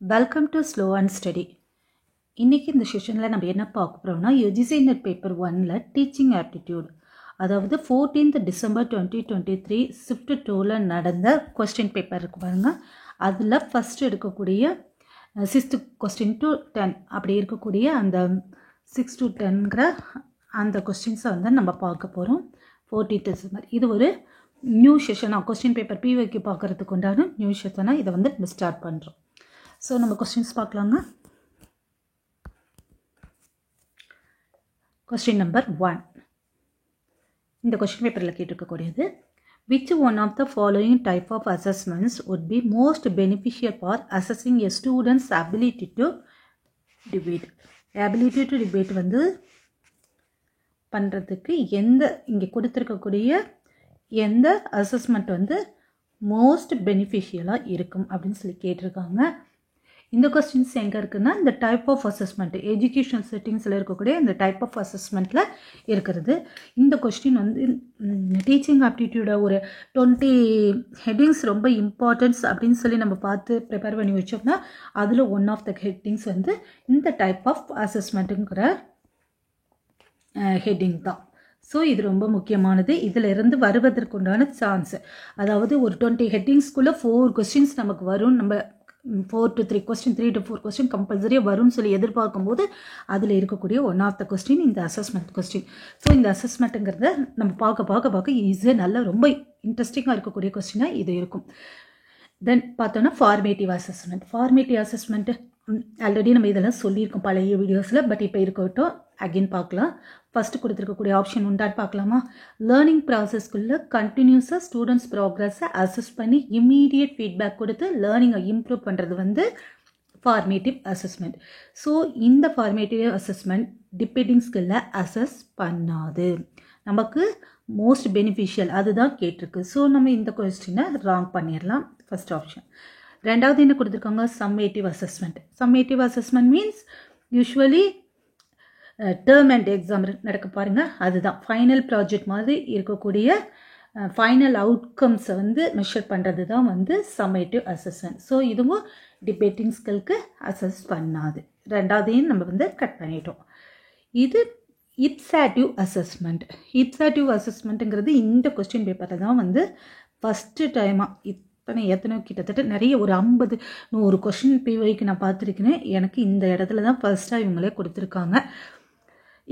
Welcome to slow and study. இன்றைக்கி இந்த செஷனில் நம்ம என்ன பார்க்க போகிறோம்னா யுஜிசி நெட் பேப்பர் 1ல் டீச்சிங் ஆப்டிடியூட், அதாவது 14th December 2023 ஷிஃப்ட் 2ல் நடந்த கொஸ்டின் பேப்பர் இருக்கு பாருங்கள். அதில் ஃபஸ்ட்டு எடுக்கக்கூடிய 6th question to 10 அப்படி இருக்கக்கூடிய அந்த 6 to 10ங்கிற அந்த கொஸ்டின்ஸை வந்து நம்ம பார்க்க போகிறோம். 14th December இது ஒரு நியூ செஷனாக கொஸ்டின் பேப்பர் பிவைக்கு பார்க்குறதுக்கு உண்டான நியூ செஷனாக இதை வந்து நம்ம ஸ்டார்ட் பண்ணுறோம். ஸோ நம்ம கொஸ்டின்ஸ் பார்க்கலாங்க. கொஸ்டின் நம்பர் 1, இந்த கொஸ்டின் பேப்பரில் கேட்டிருக்கக்கூடியது, which one of the following type of assessments would be most beneficial for assessing a student's ability to debate? ability to debate வந்து பண்ணுறதுக்கு இங்கே கொடுத்துருக்கக்கூடிய எந்த அசஸ்மெண்ட் வந்து மோஸ்ட் பெனிஃபிஷியலாக இருக்கும் அப்படின்னு சொல்லி கேட்டிருக்காங்க. இந்த கொஸ்டின்ஸ் எங்கே இருக்குன்னா இந்த டைப் ஆஃப் அசஸ்மெண்ட் எஜுகேஷனல் செட்டிங்ஸில் இருக்கக்கூடிய இந்த டைப் ஆஃப் அசஸ்மெண்ட்டில் இருக்கிறது. இந்த கொஸ்டின் வந்து டீச்சிங் ஆப்டிடியூட ஒரு 20 ஹெட்டிங்ஸ் ரொம்ப இம்பார்ட்டன்ஸ் அப்படின்னு சொல்லி நம்ம பார்த்து ப்ரிப்பேர் பண்ணி வச்சோம்னா அதில் ஒன் ஆஃப் த ஹெட்டிங்ஸ் வந்து இந்த டைப் ஆஃப் அசஸ்மெண்ட்டுங்கிற ஹெட்டிங் தான். ஸோ இது ரொம்ப முக்கியமானது. இதிலிருந்து வருவதற்குண்டான சான்ஸ், அதாவது ஒரு 20 ஹெட்டிங்ஸ்குள்ளே 4 கொஸ்டின்ஸ் நமக்கு வரும். நம்ம 4 to 3 கொஸ்டின் 3 to 4 கொஸ்டின் கம்பல்சரியாக வரும்னு சொல்லி எதிர்பார்க்கும்போது அதில் இருக்கக்கூடிய ஒன் ஆஃப் த கொஸ்டின் இந்த அசஸ்மெண்ட் கொஸ்டின். ஸோ இந்த அசஸ்மெண்ட்டுங்கிறத நம்ம பார்க்க ஈஸியாக நல்லா ரொம்ப இன்ட்ரெஸ்டிங்காக இருக்கக்கூடிய கொஸ்டினாக இது இருக்கும். தென் பார்த்தோன்னா ஃபார்மேட்டிவ் அசஸ்மெண்ட்டு ஆல்ரெடி நம்ம இதெல்லாம் சொல்லியிருக்கோம் பழைய வீடியோஸில். பட் இப்போ இருக்கட்டும், அகெயின் பார்க்கலாம். ஃபஸ்ட்டு கொடுத்துருக்கக்கூடிய ஆப்ஷன் உண்டான்னு பார்க்கலாமா? லேர்னிங் ப்ராசஸ்க்குள்ளே கண்டினியூஸாக ஸ்டூடெண்ட்ஸ் ப்ராக்ரஸை அசஸ் பண்ணி இம்மீடியட் ஃபீட்பேக் கொடுத்து லேர்னிங்கை இம்ப்ரூவ் பண்ணுறது வந்து ஃபார்மேட்டிவ் அசஸ்மெண்ட். ஸோ இந்த ஃபார்மேட்டிவ் அசஸ்மெண்ட் டிபேட்டிங் ஸ்கில்லை அசஸ் பண்ணாது, நமக்கு மோஸ்ட் பெனிஃபிஷியல் அதுதான் கேட்டிருக்கு. ஸோ நம்ம இந்த கொஸ்டினை ராங் பண்ணிடலாம், ஃபஸ்ட் ஆப்ஷன். ரெண்டாவது என்ன கொடுத்துருக்காங்க? Summative assessment means usually term and exam நடக்க பாருங்கள், அதுதான் ஃபைனல் ப்ராஜெக்ட் மாதிரி இருக்கக்கூடிய ஃபைனல் அவுட்கம்ஸை வந்து மெஷர் பண்ணுறது தான் வந்து சம்மேட்டிவ் அசஸ்மெண்ட். ஸோ இதுவும் டிபேட்டிங் ஸ்கில்க்கு அசஸ் பண்ணாது. ரெண்டாவதையும் நம்ம வந்து கட் பண்ணிட்டோம். இது இப்சாட்டிவ் அசஸ்மெண்ட்டுங்கிறது இந்த கொஸ்டின் பேப்பரில் தான் வந்து ஃபஸ்ட்டு டைமாக எத்தனை கிட்டத்தட்ட நிறைய ஒரு 50-100 கொஸ்டின் பிவைக்கு நான் பார்த்துருக்கேன். எனக்கு இந்த இடத்துல தான் ஃபஸ்ட்டாக இவங்களே கொடுத்துருக்காங்க.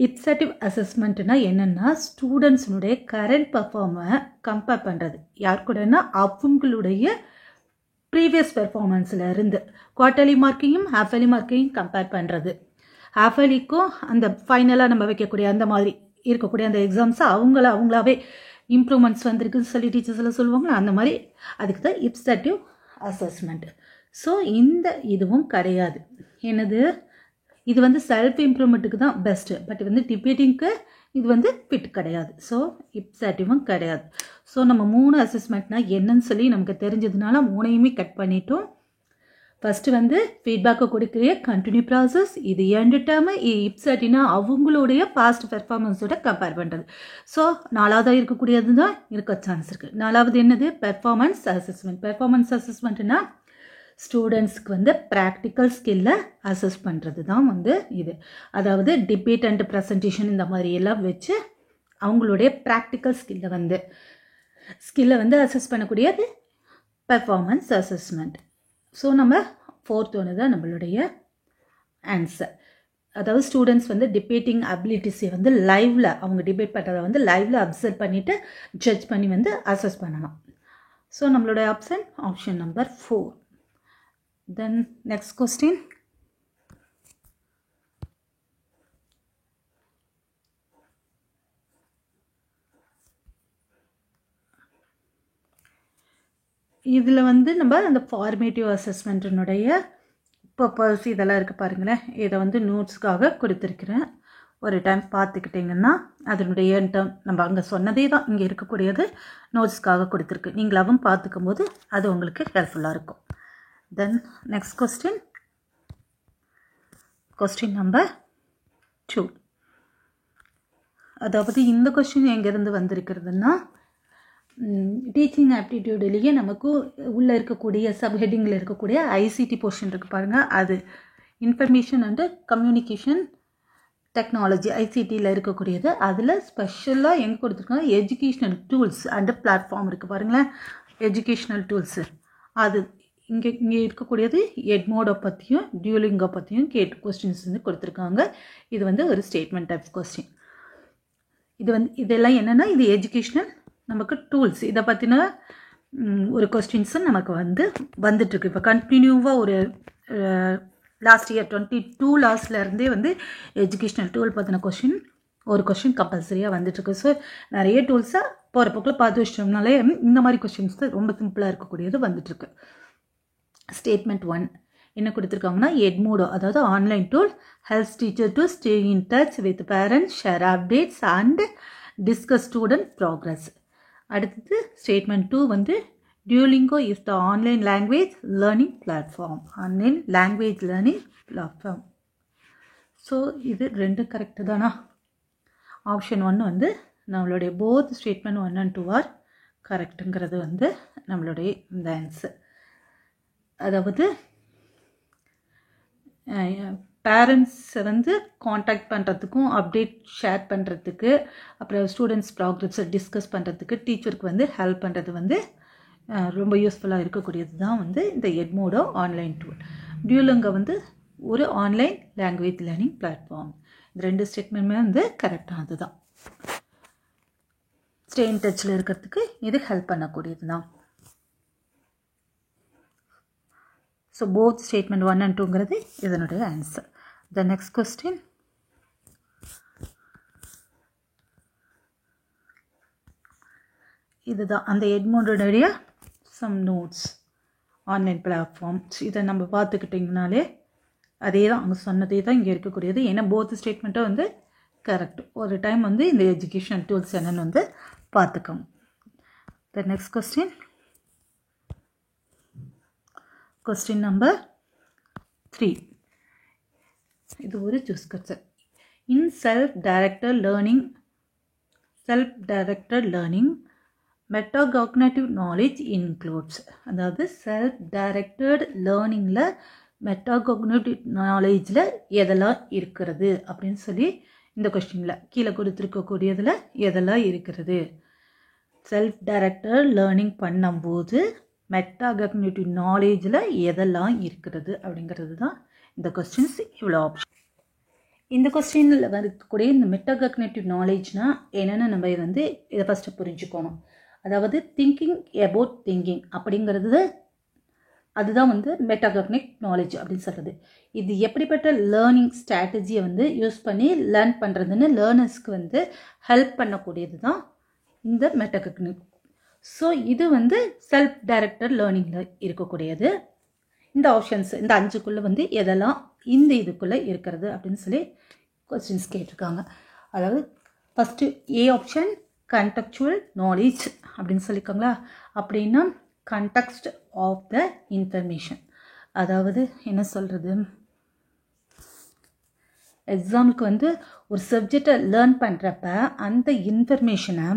இப்சாட்டிவ் அசஸ்மெண்ட்னா என்னென்னா ஸ்டூடெண்ட்ஸினுடைய கரண்ட் பர்ஃபார்மை கம்பேர் பண்ணுறது. யார் கூடனா அவங்களுடைய ப்ரீவியஸ் பெர்ஃபார்மன்ஸில் இருந்து குவார்ட்டர்லி மார்க்கையும் ஹாஃபர்லி மார்க்கையும் கம்பேர் பண்ணுறது. ஹாஃபர்லிக்கும் அந்த ஃபைனலாக நம்ம வைக்கக்கூடிய அந்த மாதிரி இருக்கக்கூடிய அந்த எக்ஸாம்ஸை அவங்களாவே இம்ப்ரூவ்மெண்ட்ஸ் வந்திருக்குன்னு சொல்லி டீச்சர்ஸ் எல்லாம் சொல்லுவாங்களா, அந்த மாதிரி அதுக்கு தான் இப்சாட்டிவ் அசஸ்மெண்ட். ஸோ இந்த இதுவும் கிடையாது. என்னது, இது வந்து செல்ஃப் இம்ப்ரூவ்மெண்ட்டுக்கு தான் பெஸ்ட்டு, பட் வந்து டிபேட்டிங்க்கு இது வந்து ஃபிட் கிடையாது. ஸோ இப்சாட்டிவும் கிடையாது. ஸோ நம்ம 3 அசஸ்மெண்ட்னால் என்னன்னு சொல்லி நமக்கு தெரிஞ்சதுனால 3யுமே கட் பண்ணிட்டோம். ஃபஸ்ட்டு வந்து ஃபீட்பேக்கை கொடுக்குற கண்டினியூ ப்ராசஸ், இது எண்டு டேர்மு. இப்சாட்டினா அவங்களுடைய பாஸ்ட் பெர்ஃபார்மன்ஸோட கம்பேர் பண்ணுறது. ஸோ 4வதாக இருக்கக்கூடியது தான் இருக்க சான்ஸ் இருக்குது. 4வது என்னது? பெர்ஃபார்மன்ஸ் அசஸ்மெண்ட்னா ஸ்டூடெண்ட்ஸ்க்கு வந்து ப்ராக்டிக்கல் ஸ்கில்லை அசஸ் பண்ணுறது தான் வந்து இது. அதாவது டிபேட் அண்ட் ப்ரெசன்டேஷன் இந்த மாதிரி எல்லாம் வச்சு அவங்களுடைய ப்ராக்டிக்கல் ஸ்கில்லை வந்து அசஸ் பண்ணக்கூடியது பெர்ஃபார்மன்ஸ் அசஸ்மெண்ட். ஸோ நம்ம 4th ஒன்று தான் நம்மளுடைய ஆன்சர். அதாவது ஸ்டூடெண்ட்ஸ் வந்து டிபேட்டிங் அபிலிட்டிஸை வந்து லைவில் அவங்க டிபேட் பண்ணுறதை வந்து லைவில் அப்சர்வ் பண்ணிவிட்டு ஜட்ஜ் பண்ணி வந்து அசஸ் பண்ணலாம். ஸோ நம்மளுடைய option number 4. Then next question. இதில் வந்து நம்ம அந்த ஃபார்மேட்டிவ் அசஸ்மெண்ட்டினுடைய பர்பஸ் இதெல்லாம் இருக்குது பாருங்களேன். இதை வந்து நோட்ஸ்க்காக கொடுத்துருக்குறேன். ஒரு டைம் பார்த்துக்கிட்டிங்கன்னா அதனுடைய டேர்ம் நம்ம அங்கே சொன்னதே தான் இங்கே இருக்கக்கூடியது நோட்ஸ்க்காக கொடுத்துருக்கு. நீங்களாவும் பார்த்துக்கும் போது அது உங்களுக்கு ஹெல்ப்ஃபுல்லாக இருக்கும். Then next question number 2. அதாவது இந்த கொஸ்டின் எங்கேருந்து வந்திருக்கிறதுனா டீச்சிங் ஆப்டிடியூட்லேயே நமக்கு உள்ளே இருக்கக்கூடிய சப்ஹெட்டிங்கில் இருக்கக்கூடிய ஐசிடி போர்ஷன் இருக்குது பாருங்கள், அது இன்ஃபர்மேஷன் அண்டு கம்யூனிகேஷன் டெக்னாலஜி ஐசிடியில் இருக்கக்கூடியது. அதில் ஸ்பெஷலாக எங்கே கொடுத்துருக்காங்க, எஜுகேஷ்னல் டூல்ஸ் அண்டு பிளாட்ஃபார்ம் இருக்குது பாருங்களேன், எஜுகேஷ்னல் டூல்ஸு. அது இங்கே இருக்கக்கூடியது எட்மோடோ பற்றியும் டியூலிங்கோ பற்றியும் கொஸ்டின்ஸ் வந்து கொடுத்துருக்காங்க. இது வந்து ஒரு ஸ்டேட்மெண்ட் டைப்ஸ் கொஸ்டின். இதெல்லாம் என்னென்னா, இது எஜுகேஷ்னல் நமக்கு டூல்ஸ், இதை பற்றின ஒரு கொஸ்டின்ஸும் நமக்கு வந்துட்டுருக்கு. இப்போ கண்டினியூவாக ஒரு லாஸ்ட் இயர் 22 லாஸ்ட்லேருந்தே வந்து எஜுகேஷ்னல் டூல் பற்றின ஒரு கொஸ்டின் கம்பல்சரியாக வந்துட்டுருக்கு. ஸோ நிறைய டூல்ஸாக போகிற போக்கில் பார்த்து வச்சிட்டோம்னாலே இந்த மாதிரி கொஸ்டின்ஸ் தான் ரொம்ப சிம்பிளாக இருக்கக்கூடியது வந்துட்டுருக்கு. ஸ்டேட்மெண்ட் 1 என்ன கொடுத்துருக்காங்கன்னா, எட்மோடோ அதாவது online tool helps teacher to stay in touch with parents, share updates and discuss student progress. அடுத்தது ஸ்டேட்மெண்ட் 2 வந்து Duolingo is the online language learning platform. Online language learning platform. So இது ரெண்டும் correct தானா? Option 1 வந்து நம்மளுடைய both statement 1 and 2 are கரெக்டுங்கிறது வந்து நம்மளுடைய இந்த ஆன்சர். அதாவது பேரண்ட்ஸை வந்து காண்டாக்ட் பண்ணுறதுக்கும் அப்டேட் ஷேர் பண்ணுறதுக்கு அப்புறம் ஸ்டூடெண்ட்ஸ் ப்ராக்ரஸை டிஸ்கஸ் பண்ணுறதுக்கு டீச்சருக்கு வந்து ஹெல்ப் பண்ணுறது வந்து ரொம்ப யூஸ்ஃபுல்லாக இருக்கக்கூடியது தான் வந்து இந்த எட்மோடோ ஆன்லைன் டூல். டியூலிங்கோ வந்து ஒரு ஆன்லைன் லாங்குவேஜ் லேர்னிங் பிளாட்ஃபார்ம். இந்த ரெண்டு ஸ்டேட்மெண்ட்டுமே வந்து கரெக்டானது தான். ஸ்டே இன் டச்சில் இருக்கிறதுக்கு இது ஹெல்ப் பண்ணக்கூடியது தான். ஸோ போத் ஸ்டேட்மெண்ட் 1 and 2ங்கிறது இதனுடைய ஆன்சர். த நெக்ஸ்ட் கொஸ்டின், இதுதான் அந்த எட்மோடோடைய சம் நோட்ஸ் ஆன்லைன் பிளாட்ஃபார்ம்ஸ். இதை நம்ம பார்த்துக்கிட்டிங்கனாலே அதே தான் அவங்க சொன்னதே தான் இங்கே இருக்கக்கூடியது. ஏன்னா போத் ஸ்டேட்மெண்ட்டும் வந்து கரெக்ட். ஒரு டைம் வந்து இந்த எஜுகேஷனல் டூல்ஸ் என்னென்னு வந்து பார்த்துக்கோங்க. The next question, question number 3. இது ஒரு choose concept. In self directed learning metacognitive knowledge includes. அதாவது செல்ஃப் டைரக்டட் லேர்னிங்கில் மெட்டாகாக்னேட்டிவ் நாலேஜில் எதெல்லாம் இருக்கிறது அப்படின்னு சொல்லி இந்த கொஸ்டினில் கீழே கொடுத்துருக்கக்கூடியதில் எதெல்லாம் இருக்கிறது. செல்ஃப் டைரக்டட் லேர்னிங் பண்ணும்போது மெட்டாகாக்னேட்டிவ் நாலேஜில் எதெல்லாம் இருக்கிறது அப்படிங்கிறது தான் இந்த கொஸ்டின்ஸ். இவ்வளோ ஆப்ஷன். இந்த கொஸ்டினில் இருக்கக்கூடிய இந்த மெட்டாகாக்னேட்டிவ் நாலேஜ்னால் என்னென்னு நம்ம வந்து இதை ஃபஸ்ட்டு புரிஞ்சுக்கணும். அதாவது திங்கிங் அபவுட் திங்கிங் அப்படிங்கிறது அதுதான் வந்து மெட்டாகாக்னிக் நாலேஜ் அப்படின்னு சொல்கிறது. இது எப்படிப்பட்ட லேர்னிங் ஸ்ட்ராட்டஜியை வந்து யூஸ் பண்ணி லேர்ன் பண்ணுறதுன்னு லேர்னர்ஸ்க்கு வந்து ஹெல்ப் பண்ணக்கூடியது தான் இந்த மெட்டாகாக்னிக். ஸோ இது வந்து செல்ஃப் டைரக்டட் லேர்னிங்கில் இருக்கக்கூடியது. இந்த ஆப்ஷன்ஸ் இந்த 5க்குள்ளே வந்து எதெல்லாம் இந்த இதுக்குள்ளே இருக்கிறது அப்படின்னு சொல்லி கொஸ்டின்ஸ் கேட்டிருக்காங்க. அதாவது ஃபஸ்ட்டு ஏ ஆப்ஷன் கண்டெக்சுவல் நாலேஜ் அப்படின்னு சொல்லியிருக்காங்களா. அப்படின்னா கண்டெக்ஸ்ட் ஆஃப் த இன்ஃபர்மேஷன். அதாவது என்ன சொல்கிறது, எக்ஸாம்பிளுக்கு வந்து ஒரு சப்ஜெக்டை லேர்ன் பண்ணுறப்ப அந்த இன்ஃபர்மேஷனை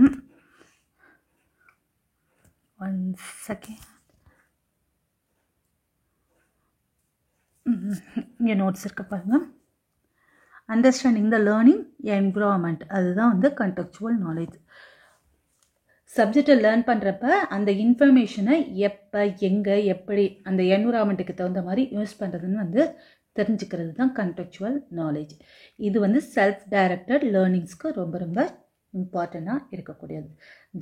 இங்கே நோட்ஸ் இருக்க பாருங்க. அண்டர்ஸ்டாண்டிங் த லேர்னிங் என்விரான்மெண்ட், அதுதான் வந்து கண்டெக்சுவல் நாலேஜ். சப்ஜெக்டை லேர்ன் பண்ணுறப்ப அந்த இன்ஃபர்மேஷனை எப்போ எங்கே எப்படி அந்த என்விரான்மெண்ட்டுக்கு தகுந்த மாதிரி யூஸ் பண்ணுறதுன்னு வந்து தெரிஞ்சுக்கிறது தான் கண்டெக்சுவல் நாலேஜ். இது வந்து செல்ஃப் டைரக்டட் லேர்னிங்ஸ்க்கு ரொம்ப ரொம்ப இம்பார்ட்டண்ட்டாக இருக்கக்கூடியது.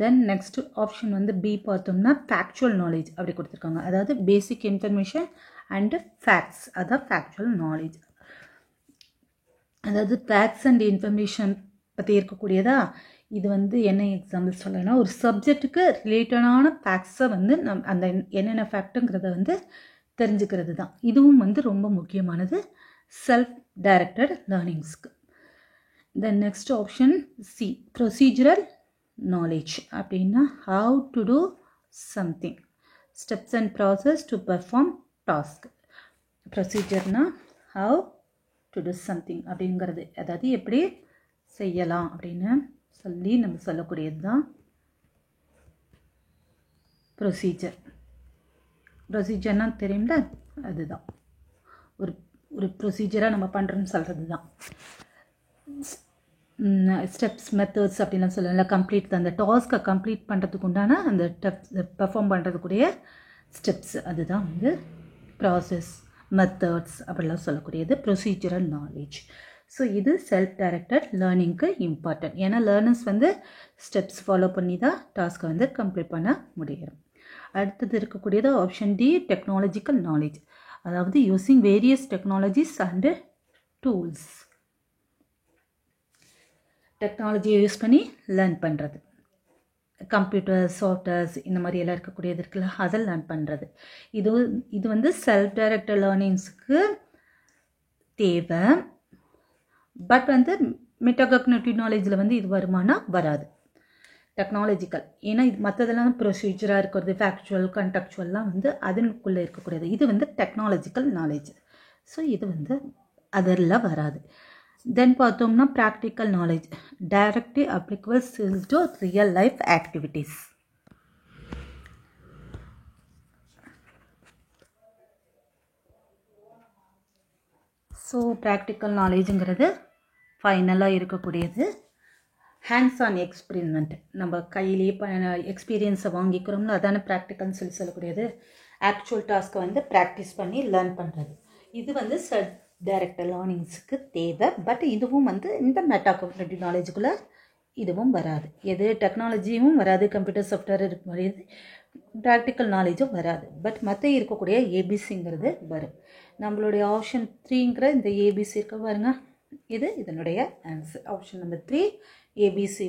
தென் நெக்ஸ்ட் ஆப்ஷன் வந்து பி பார்த்தோம்னா ஃபேக்சுவல் நாலேஜ் அப்படி கொடுத்துருக்காங்க. அதாவது பேசிக் இன்ஃபர்மேஷன் அண்டு ஃபேக்ட்ஸ், அதான் ஃபேக்சுவல் நாலேஜ். அதாவது ஃபேக்ட்ஸ் அண்ட் இன்ஃபர்மேஷன் பற்றி இருக்கக்கூடியதா. இது வந்து என்ன எக்ஸாம்பிள் சொல்லலைன்னா, ஒரு சப்ஜெக்ட்டுக்கு ரிலேட்டடான ஃபேக்ட்ஸை வந்து அந்த என்னென்ன ஃபேக்ட்டுங்கிறத வந்து தெரிஞ்சுக்கிறது தான். இதுவும் வந்து ரொம்ப முக்கியமானது செல்ஃப் டைரக்டட் லேர்னிங்ஸ்க்கு. Then next option C procedural knowledge. அப்படின்னா how to do something, steps and process to perform task. ப்ரொசீஜர்னா ஹவு டு டூ சம்திங் அப்படிங்கிறது, அதாவது எப்படி செய்யலாம் அப்படின்னு சொல்லி நம்ம சொல்லக்கூடியது தான் ப்ரொசீஜர்னால் தெரியும்ல, அதுதான் ஒரு ஒரு ப்ரொசீஜராக நம்ம பண்ணுறோன்னு சொல்கிறது தான். ஸ்டெப்ஸ், மெத்தட்ஸ் அப்படின்லாம் சொல்லல, கம்ப்ளீட் அந்த டாஸ்க்கை கம்ப்ளீட் பண்ணுறதுக்கு உண்டான அந்த பெர்ஃபார்ம் பண்ணுறதுக்குரிய ஸ்டெப்ஸ், அதுதான் வந்து ப்ராசஸ், மெத்தட்ஸ் அப்படிலாம் சொல்லக்கூடியது ப்ரொசீஜரல் நாலேஜ். ஸோ இது செல்ஃப் டைரக்டட் லேர்னிங்க்கு இம்பார்ட்டன்ட். ஏன்னா லேர்னர்ஸ் வந்து ஸ்டெப்ஸ் ஃபாலோ பண்ணி தான் டாஸ்க்கை வந்து கம்ப்ளீட் பண்ண முடியும். அடுத்தது இருக்கக்கூடியது ஆப்ஷன் டி, டெக்னாலஜிக்கல் நாலேஜ். அதாவது using various technologies and tools. டெக்னாலஜியை யூஸ் பண்ணி லேர்ன் பண்ணுறது, கம்ப்யூட்டர்ஸ், சாஃப்ட்வேர்ஸ் இந்த மாதிரி எல்லாம் இருக்கக்கூடியது இருக்குல்ல, அதை லேர்ன் பண்ணுறது. இது வந்து செல்ஃப் டைரக்டட் லேர்னிங்ஸுக்கு தேவை. பட் வந்து மெட்டாகாக்னிட்டிவ் நாலேஜில் வந்து இது வருமானா வராது. டெக்னாலஜிக்கல், ஏன்னா இது மற்றதெல்லாம் ப்ரொசீஜராக இருக்கிறது, ஃபேக்சுவல், கண்டக்சுவல்லாம் வந்து அதனுக்குள்ளே இருக்கக்கூடியது. இது வந்து டெக்னாலஜிக்கல் நாலேஜ். ஸோ இது வந்து அதெல்லாம் வராது. தென் பார்த்தோம்னா practical knowledge, directly applicable skills to real life activities. So practical நாலேஜுங்கிறது ஃபைனலாக இருக்கக்கூடியது ஹேண்ட்ஸ் ஆன் எக்ஸ்பெரிமெண்ட். நம்ம கையிலேயே எக்ஸ்பீரியன்ஸை வாங்கிக்கிறோம்ல, அதான ப்ராக்டிக்கல்னு சொல்லக்கூடியது. ஆக்சுவல் டாஸ்க்கை வந்து ப்ராக்டிஸ் பண்ணி லேர்ன் பண்ணுறது. இது வந்து செல்ஃப் டைரக்டட் லேர்னிங்ஸுக்கு தேவை. பட் இதுவும் வந்து இந்த மெட்டாகாக்னிட்டிவ் நாலேஜுக்குள்ளே இதுவும் வராது. எது டெக்னாலஜியும் வராது, கம்ப்யூட்டர் சாஃப்ட்வேர் இருக்கக்கூடியது, ப்ராக்டிக்கல் நாலேஜும் வராது. பட் மற்ற இருக்கக்கூடிய ஏபிசிங்கிறது வரும். நம்மளுடைய ஆப்ஷன் 3ங்கிற இந்த ஏபிசி இருக்க பாருங்க, இது இதனுடைய answer. Option number 3 ABC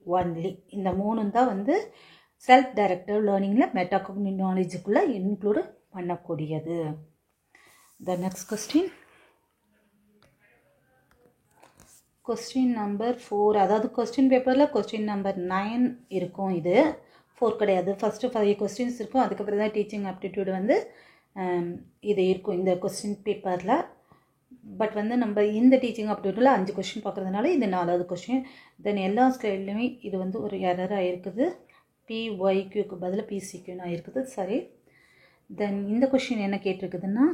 only. இந்த 3 தான் வந்து செல்ஃப் டைரக்டட் லேர்னிங்கில் மெட்டாகாக்னிட்டிவ் நாலேஜுக்குள்ளே இன்க்ளூடு பண்ணக்கூடியது. The next question. Question number 4. அதாவது கொஸ்டின் பேப்பரில் கொஸ்டின் நம்பர் 9 இருக்கும். இது 4 கிடையாது. ஃபஸ்ட்டு 5 கொஸ்டின்ஸ் இருக்கும். அதுக்கப்புறம் தான் டீச்சிங் ஆப்டிடியூடு வந்து இது இருக்கும் இந்த கொஸ்டின் பேப்பரில். பட் வந்து நம்ம இந்த டீச்சிங் ஆப்டிடியூடில் 5 கொஸ்டின் பார்க்குறதுனால இது 4வது கொஸ்டின். தென் எல்லா ஸ்லைட்லையுமே இது வந்து ஒரு எரர் ஆகிருக்குது. PYQக்கு பதில் PCQன்னு ஆகிருக்குது. சரி. தென் இந்த கொஸ்டின் என்ன கேட்டிருக்குதுன்னா,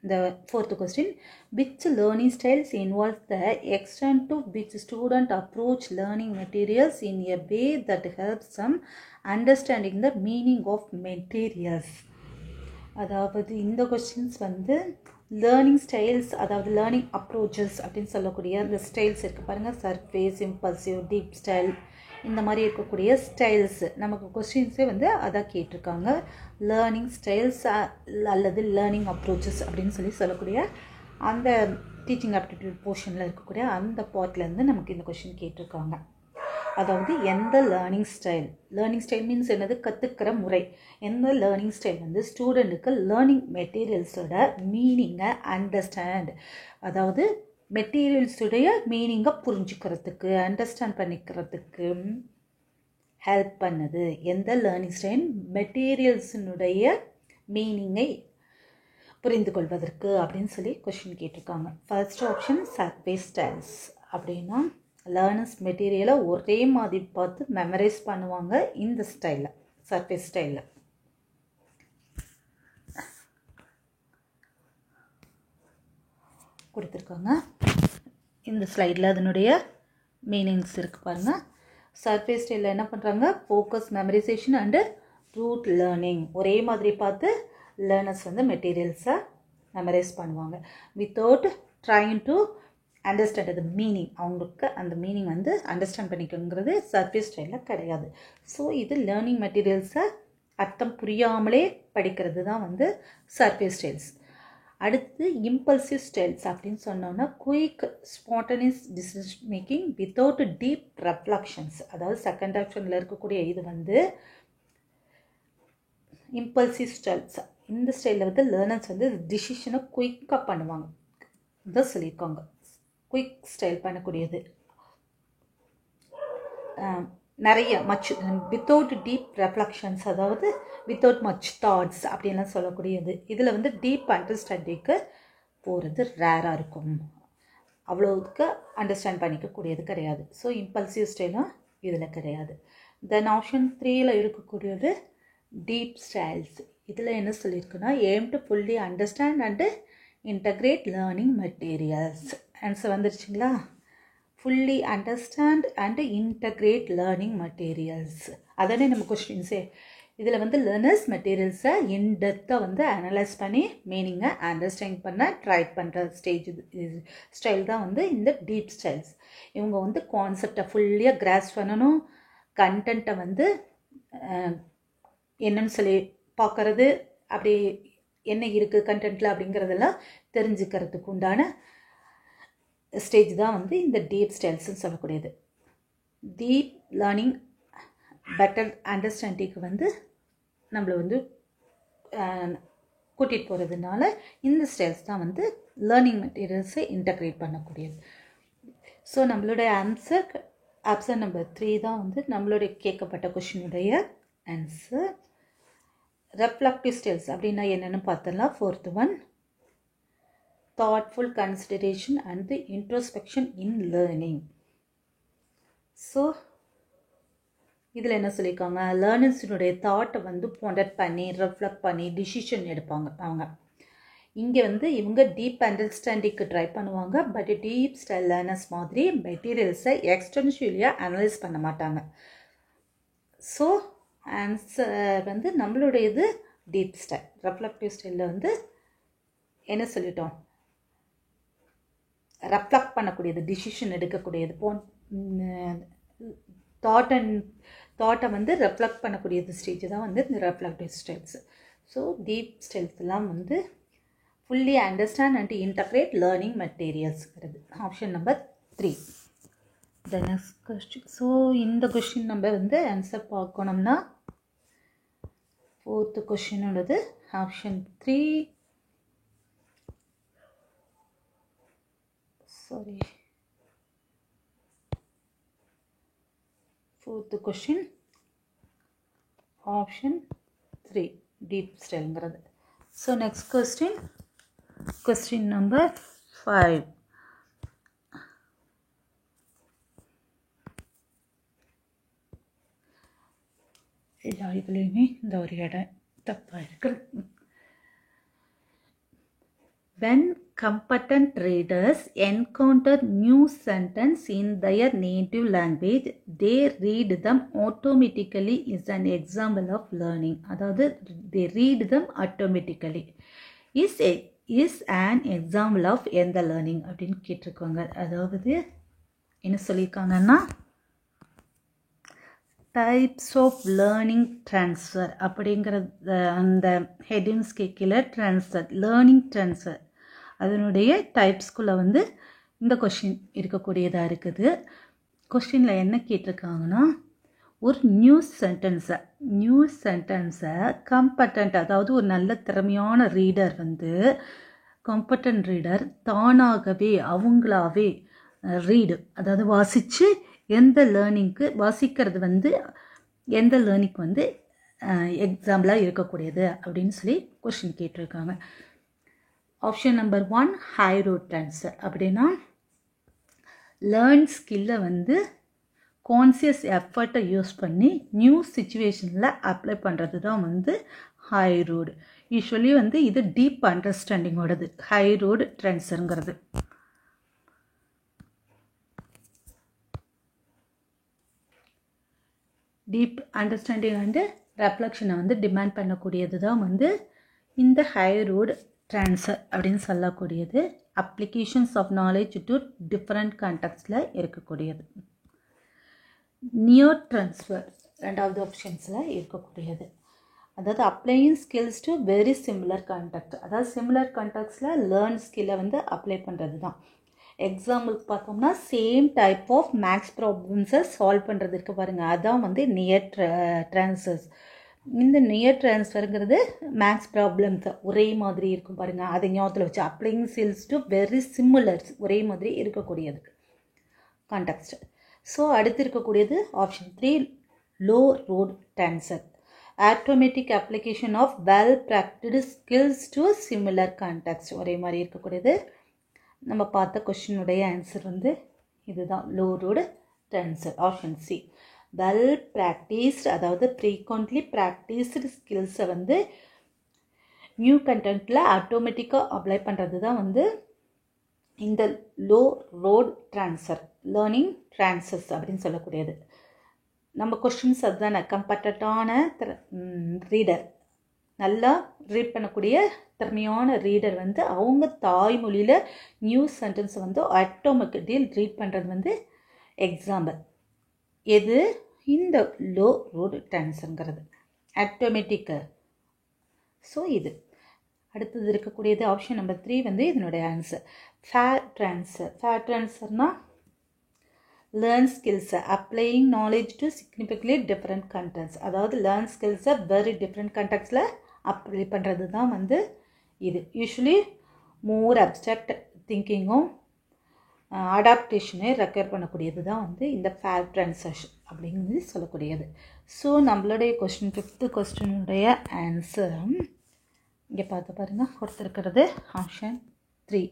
இந்த 4th question, which learning styles involve the extent to which student approach learning materials in a way that helps them understanding the meaning of materials. அதாவது இந்த கொஸ்டின்ஸ் வந்து லேர்னிங் ஸ்டைல்ஸ், அதாவது லேர்னிங் அப்ரோச்சஸ் அப்படின்னு சொல்லக்கூடிய அந்த styles இருக்குது பாருங்கள். Surface, impulsive, deep style, இந்த மாதிரி இருக்கக்கூடிய ஸ்டைல்ஸ் நமக்கு கொஸ்டின்ஸே வந்து அதான் கேட்டிருக்காங்க. லேர்னிங் ஸ்டைல்ஸ் அல்லது லேர்னிங் அப்ரோச்சஸ் அப்படின்னு சொல்லக்கூடிய அந்த டீச்சிங் ஆப்டிடியூட் போர்ஷனில் இருக்கக்கூடிய அந்த பார்ட்லேருந்து நமக்கு இந்த கொஸ்டின் கேட்டிருக்காங்க. அதாவது எந்த லேர்னிங் ஸ்டைல் மீன்ஸ் என்னது, கற்றுக்கிற முறை. எந்த லேர்னிங் ஸ்டைல் வந்து ஸ்டூடெண்ட்டுக்கு லேர்னிங் மெட்டீரியல்ஸோட மீனிங்கை அண்டர்ஸ்டாண்ட், அதாவது மெட்டீரியல்ஸுடைய மீனிங்கை புரிஞ்சுக்கிறதுக்கு, அண்டர்ஸ்டாண்ட் பண்ணிக்கிறதுக்கு ஹெல்ப் பண்ணுது. எந்த லேர்னிங் ஸ்டைல் மெட்டீரியல்ஸினுடைய மீனிங்கை புரிந்து கொள்வதற்கு அப்படின்னு சொல்லி கொஸ்டின் கேட்டிருக்காங்க. First option surface styles. அப்படின்னா லேர்னர்ஸ் மெட்டீரியலை ஒரே மாதிரி பார்த்து மெமரைஸ் பண்ணுவாங்க இந்த ஸ்டைலில், சர்ஃபேஸ் ஸ்டைலில். கொடுத்துருக்காங்க இந்த ஸ்லைடில். அதனுடைய மீனிங்ஸ் இருக்குது பாருங்கள். சர்ஃபேஸ் ஸ்டைலில் என்ன பண்ணுறாங்க, focus, memorization and rote learning. ஒரே மாதிரி பார்த்து லேர்னர்ஸ் வந்து மெட்டீரியல்ஸை மெமரைஸ் பண்ணுவாங்க வித்தவுட் ட்ரைங் டு அண்டர்ஸ்டாண்ட் அது மீனிங். அவங்களுக்கு அந்த மீனிங் வந்து அண்டர்ஸ்டாண்ட் பண்ணிக்கங்கிறது சர்ஃபேஸ் ஸ்டைலில் கிடையாது. ஸோ இது லேர்னிங் மெட்டீரியல்ஸை அர்த்தம் புரியாமலே படிக்கிறது தான் வந்து சர்ஃபேஸ் ஸ்டைல்ஸ். அடுத்து இம்பல்சிவ் ஸ்டைல்ஸ் அப்படின்னு சொன்னோன்னா quick spontaneous decision making without deep reflections. அதாவது செகண்ட் ஆப்ஷனில் இருக்கக்கூடிய இது வந்து இம்பல்சிவ் ஸ்டைல்ஸ். இந்த ஸ்டைலில் வந்து லேர்னர்ஸ் வந்து டிசிஷனை குயிக்காக பண்ணுவாங்க இதான் சொல்லியிருக்காங்க. குயிக் ஸ்டைல் பண்ணக்கூடியது, நிறைய மச் வித்தவுட் டீப் ரெஃப்ளெக்ஷன்ஸ், அதாவது வித்தவுட் மச் தாட்ஸ் அப்படின்லாம் சொல்லக்கூடியது. இதில் வந்து டீப் அண்டர்ஸ்டாண்டிங்க்கு போகிறது ரேராக இருக்கும், அவ்வளோவுக்கு அண்டர்ஸ்டாண்ட் பண்ணிக்கக்கூடியது கிடையாது. ஸோ இம்பல்சிவ் ஸ்டைலும் இதில் கிடையாது. தென் ஆப்ஷன் 3ல் இருக்கக்கூடியது டீப் ஸ்டைல்ஸ். இதில் என்ன சொல்லியிருக்குன்னா, aim to fully understand and integrate learning materials. Answer வந்துருச்சுங்களா? Fully understand and integrate learning materials. அதானே நம்ம கொஸ்டின்ஸே. இதில் வந்து லேர்னர்ஸ் மெட்டீரியல்ஸை இன்டெப்த்தாக வந்து அனலைஸ் பண்ணி மீனிங்கை அண்டர்ஸ்டாண்ட் பண்ண ட்ரை பண்ணுற ஸ்டைல் தான் வந்து இந்த டீப் ஸ்டைல்ஸ். இவங்க வந்து கான்செப்டை ஃபுல்லியாக கிராஸ் பண்ணணும், கண்டென்ட்டை வந்து என்னன்னு சொல்லி பார்க்குறது, அப்படி என்ன இருக்குது கண்டென்ட்டில் அப்படிங்கிறதெல்லாம் தெரிஞ்சுக்கிறதுக்கு உண்டான ஸ்டேஜ் தான் வந்து இந்த டீப் ஸ்டைல்ஸ்ன்னு சொல்லக்கூடியது. டீப் லேர்னிங் பெட்டர் அண்டர்ஸ்டாண்டிங்க்கு வந்து நம்மளை வந்து கூட்டிகிட்டு போகிறதுனால இந்த ஸ்டைல்ஸ் தான் வந்து லேர்னிங் மெட்டீரியல்ஸை இன்டகிரேட் பண்ணக்கூடியது. ஸோ நம்மளுடைய ஆப்ஷன் நம்பர் 3 தான் வந்து நம்மளுடைய கேட்கப்பட்ட கொஷினுடைய ஆன்சர். ரெஃப்ளெக்டிவ் ஸ்டைல்ஸ் அப்படின்னா என்னென்னு பார்த்தலாம். 4th one, thoughtful consideration and the introspection in learning. So இதில் என்ன சொல்லியிருக்காங்க, லேர்னர்ஸினுடைய தாட்டை வந்து பாண்டர் பண்ணி ரெஃப்ளெக்ட் பண்ணி டிசிஷன் எடுப்பாங்க அவங்க. இங்கே வந்து இவங்க டீப் அண்டர்ஸ்டாண்டிங்க்கு ட்ரை பண்ணுவாங்க. பட் டீப் ஸ்டைல் லேர்னர்ஸ் மாதிரி மெட்டீரியல்ஸை எக்ஸ்டென்ஷியலியாக அனலைஸ் பண்ண மாட்டாங்க. ஸோ ஆன்சர் வந்து நம்மளுடைய இது டீப் ஸ்டைல். ரெஃப்ளெக்டிவ் ஸ்டைலில் வந்து என்ன சொல்லிட்டோம், ரெஃப்ளெக்ட் பண்ணக்கூடியது, டிசிஷன் எடுக்கக்கூடியது, தாட்டை வந்து ரெஃப்ளெக்ட் பண்ணக்கூடியது ஸ்டேஜ் தான் வந்து இந்த ரெஃப்ளெக்டிவ் ஸ்டைல்ஸ். ஸோ டீப் ஸ்டைல்ஸ்லாம் வந்து fully understand and integrate learning மெட்டீரியல்ஸ்ங்கிறது option number 3. The next question. So இந்த கொஸ்டின் நம்ம வந்து ஆன்சர் பார்க்கணும்னா 4th கொஸ்டினோடது option 3. Sorry, 4th question option 3 deep ஸ்டைல்ங்கிறது. So next question number 5. எல்லா இதுலேயுமே இந்த ஒரு இடம் தப்பாக இருக்குது. When competent readers encounter new sentence in their native language, they read them automatically is an example of learning. அதாவது they read them automatically is an example of எந்த learning அப்படின்னு கேட்டிருக்காங்க. அதாவது என்ன சொல்லியிருக்காங்கன்னா, டைப்ஸ் ஆஃப் லேர்னிங் ட்ரான்ஸ்ஃபர் அப்படிங்கிற அந்த ஹெட்டிங்ஸ்க்கு கீழே ட்ரான்ஸ்ஃபர், லேர்னிங் ட்ரான்ஸ்ஃபர் அதனுடைய டைப்ஸ்குள்ளே வந்து இந்த கொஷின் இருக்கக்கூடியதாக இருக்குது. கொஷினில் என்ன கேட்டிருக்காங்கன்னா, ஒரு நியூ சென்டென்ஸை கம்பட்டன்ட், அதாவது ஒரு நல்ல திறமையான ரீடர் வந்து கம்பட்டன்ட் ரீடர் தானாகவே அவங்களாவே ரீடு, அதாவது வாசித்து எந்த லேர்னிங்க்கு வாசிக்கிறது வந்து எந்த லேர்னிங்க்கு வந்து எக்ஸாம்பிளாக இருக்கக்கூடியது அப்படின்னு சொல்லி கொஷின் கேட்டிருக்காங்க. Option number 1 high road transfer. அப்படின்னா லேர்ன் ஸ்கில்லை வந்து கான்சியஸ் எஃபர்ட்டை யூஸ் பண்ணி நியூ சிச்சுவேஷனில் அப்ளை பண்ணுறது தான் வந்து ஹை ரோடு. யூஸ்வலி வந்து இது டீப் அண்டர்ஸ்டாண்டிங்கோடது ஹை ரோடு ட்ரான்ஸ்ஃபருங்கிறது. டீப் அண்டர்ஸ்டாண்டிங் அண்டு ரெஃப்ளெக்ஷனை வந்து டிமாண்ட் பண்ணக்கூடியது தான் வந்து இந்த ஹை ரோடு ட்ரான்ஸ்ஃபர் அப்படின்னு சொல்லக்கூடியது. Applications of knowledge to different கான்டெக்ட்ஸில் இருக்கக்கூடியது. நியர் ட்ரான்ஸ்ஃபர் ரெண்டாவது ஆப்ஷன்ஸில் இருக்கக்கூடியது. அதாவது applying skills to very similar context, அதாவது சிமிலர் கான்டெக்ட்ஸில் லேர்ன் ஸ்கில்லை வந்து அப்ளை பண்ணுறது தான். எக்ஸாம்பிளுக்கு பார்த்தோம்னா சேம் டைப் ஆஃப் மேக்ஸ் ப்ராப்ளம்ஸை சால்வ் பண்ணுறது இருக்குது பாருங்கள், அதுதான் வந்து நியர் ட்ரான்ஸ்ஃபர்ஸ். இந்த நியர் ட்ரான்ஸ்ஃபருங்கிறது மேக்ஸ் ப்ராப்ளம்ஸ் ஒரே மாதிரி இருக்கும் பாருங்கள், அதை ஞாபகத்தில் வச்சு applying skills to very similars ஒரே மாதிரி இருக்கக்கூடியது கான்டெக்ட். ஸோ அடுத்து இருக்கக்கூடியது option 3 low road transfer, automatic application of well practised skills to similar context ஒரே மாதிரி இருக்கக்கூடியது. நம்ம பார்த்த கொஷினுடைய ஆன்சர் வந்து இதுதான் low road transfer option C. Well practised, அதாவது ஃப்ரீக்வெண்ட்லி ப்ராக்டிஸ்டு ஸ்கில்ஸை வந்து நியூ கண்டென்ட்டில் ஆட்டோமேட்டிக்காக அப்ளை பண்ணுறது தான் வந்து இந்த low road transfer, learning transfers அப்படின்னு சொல்லக்கூடியது. நம்ம கொஸ்டின்ஸ் அதுதானே, கம்பட்டட்டான ரீடர், நல்லா ரீட் பண்ணக்கூடிய திறமையான ரீடர் வந்து அவங்க தாய்மொழியில் நியூ சென்டென்ஸை வந்து ஆட்டோமேட்டிக்கலி ரீட் பண்ணுறது வந்து எக்ஸாம்பிள். எது? இந்த லோ ரோடு ட்ரான்ஸ்ஃபருங்கிறது ஆட்டோமேட்டிக்கு. ஸோ இது அடுத்தது இருக்கக்கூடியது ஆப்ஷன் நம்பர் 3 வந்து இதனுடைய ஆன்சர். Far transfer. ஃபேர் ட்ரான்ஸ்ஃபர்னால் லேர்ன் ஸ்கில்ஸை applying knowledge to significantly different contents, அதாவது லேர்ன் ஸ்கில்ஸை வெரி டிஃப்ரெண்ட் கண்டெக்ட்ஸில் அப்ளை பண்ணுறது தான் வந்து இது. யூஸ்வலி மோர் அப்ட்ராக்ட் திங்கிங்கும் அடாப்டேஷனை ரெக்யர் பண்ணக்கூடியது தான் வந்து இந்த ஃபேர் ட்ரான்ஸ்ஃபர் அப்படிங்கிறது சொல்லக்கூடியது. ஸோ நம்மளுடைய கொஸ்டின் 5th கொஸ்டினுடைய ஆன்சர் இங்கே பார்த்து பாருங்கள், கொடுத்துருக்கிறது ஆப்ஷன் 3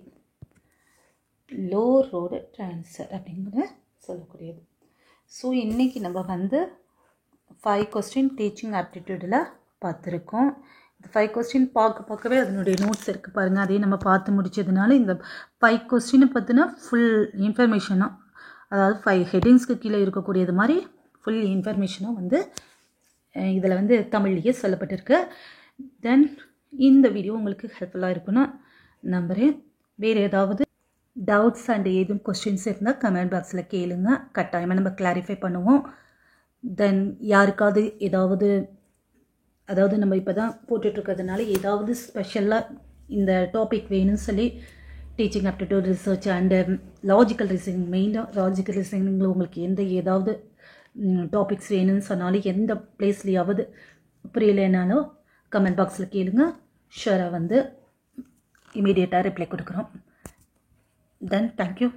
லோ ரோடு ட்ரான்ஸ்ஃபர் அப்படிங்கிறத சொல்லக்கூடியது. ஸோ இன்றைக்கி நம்ம வந்து 5 கொஸ்டின் டீச்சிங் ஆப்டிடியூடில் பார்த்துருக்கோம். இந்த 5 கொஸ்டின் பார்க்கவே அதனுடைய நோட்ஸ் இருக்குது பாருங்கள், அதையும் நம்ம பார்த்து முடித்ததுனால இந்த 5 கொஸ்டினை பற்றின ஃபுல் இன்ஃபர்மேஷனாக, அதாவது 5 ஹெட்டிங்ஸ்க்கு கீழே இருக்கக்கூடியது மாதிரி ஃபுல் இன்ஃபர்மேஷனும் வந்து இதில் வந்து தமிழ்லேயே சொல்லப்பட்டிருக்கு. தென் இந்த வீடியோ உங்களுக்கு ஹெல்ப்ஃபுல்லாக இருக்குன்னு நம்புகிறேன். வேறு ஏதாவது டவுட்ஸ் அண்ட் ஏதும் கொஸ்டின்ஸ் இருந்தால் கமெண்ட் பாக்ஸில் கேளுங்க, கட்டாயமாக நம்ம கிளாரிஃபை பண்ணுவோம். தென் யாருக்காவது ஏதாவது, அதாவது நம்ம இப்போ தான் போட்டுட்ருக்கிறதுனால ஏதாவது ஸ்பெஷலாக இந்த டாபிக் வேணும்னு சொல்லி teaching aptitude research and logical reasoning, மெயினாக லாஜிக்கல் ரீசனிங்கில் உங்களுக்கு ஏதாவது டாபிக்ஸ் வேணும்னு சொன்னாலும், எந்த பிளேஸ்லையாவது புரியலைனாலும் கமெண்ட் பாக்ஸில் கேளுங்க, ஷூராக வந்து இமீடியட்டாக ரிப்ளை கொடுக்குறோம். தென் தேங்க்யூ.